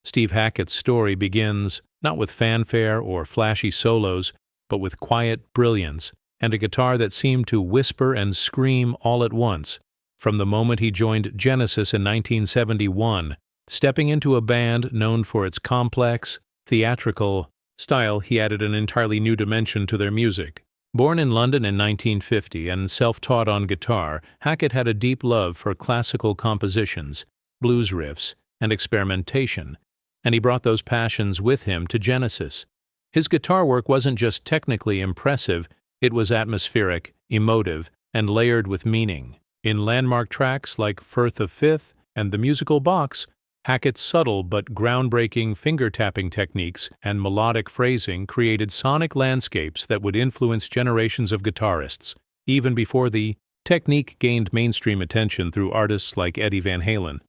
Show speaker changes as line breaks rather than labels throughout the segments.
Steve Hackett's story begins not with fanfare or flashy solos, but with quiet brilliance and a guitar that seemed to whisper and scream all at once. From the moment he joined Genesis in 1971, stepping into a band known for its complex, theatrical style, he added an entirely new dimension to their music. Born in London in 1950 and self-taught on guitar, Hackett had a deep love for classical compositions, blues riffs, and experimentation, and he brought those passions with him to Genesis. His guitar work wasn't just technically impressive, it was atmospheric, emotive, and layered with meaning. In landmark tracks like Firth of Fifth and The Musical Box, Hackett's subtle but groundbreaking finger-tapping techniques and melodic phrasing created sonic landscapes that would influence generations of guitarists, even before the technique gained mainstream attention through artists like Eddie Van Halen.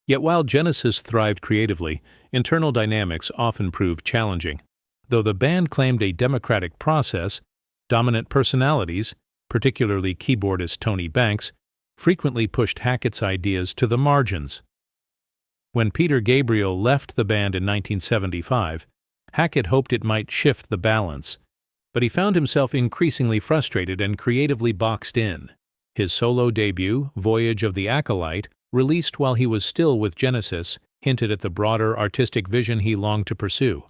Yet while Genesis thrived creatively, internal dynamics often proved challenging. Though the band claimed a democratic process, dominant personalities, particularly keyboardist Tony Banks, frequently pushed Hackett's ideas to the margins. When Peter Gabriel left the band in 1975, Hackett hoped it might shift the balance, but he found himself increasingly frustrated and creatively boxed in. His solo debut, Voyage of the Acolyte, released while he was still with Genesis, hinted at the broader artistic vision he longed to pursue.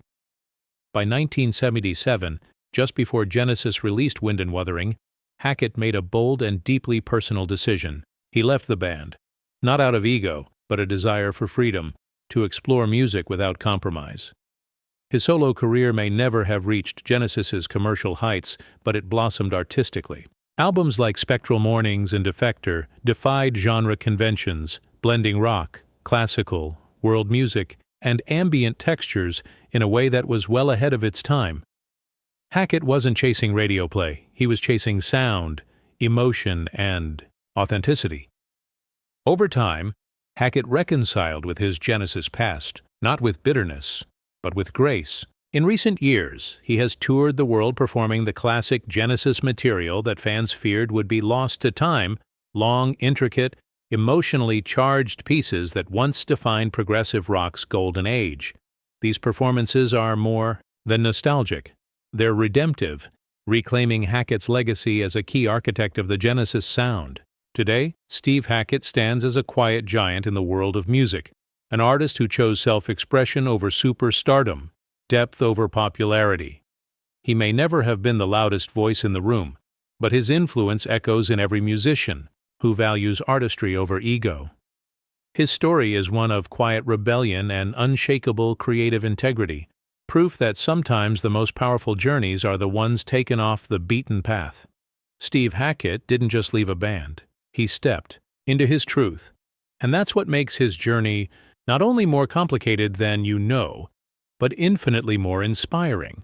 By 1977, just before Genesis released Wind and Wuthering, Hackett made a bold and deeply personal decision. He left the band, not out of ego, but a desire for freedom, to explore music without compromise. His solo career may never have reached Genesis's commercial heights, but it blossomed artistically. Albums like Spectral Mornings and Defector defied genre conventions, blending rock, classical, world music, and ambient textures in a way that was well ahead of its time. Hackett wasn't chasing radio play, he was chasing sound, emotion, and authenticity. Over time, Hackett reconciled with his Genesis past, not with bitterness, but with grace. In recent years, he has toured the world performing the classic Genesis material that fans feared would be lost to time, long, intricate, emotionally charged pieces that once defined progressive rock's golden age. These performances are more than nostalgic. They're redemptive, reclaiming Hackett's legacy as a key architect of the Genesis sound. Today, Steve Hackett stands as a quiet giant in the world of music, an artist who chose self-expression over superstardom, depth over popularity. He may never have been the loudest voice in the room, but his influence echoes in every musician who values artistry over ego. His story is one of quiet rebellion and unshakable creative integrity, proof that sometimes the most powerful journeys are the ones taken off the beaten path. Steve Hackett didn't just leave a band, he stepped into his truth. And that's what makes his journey not only more complicated than you know, but infinitely more inspiring.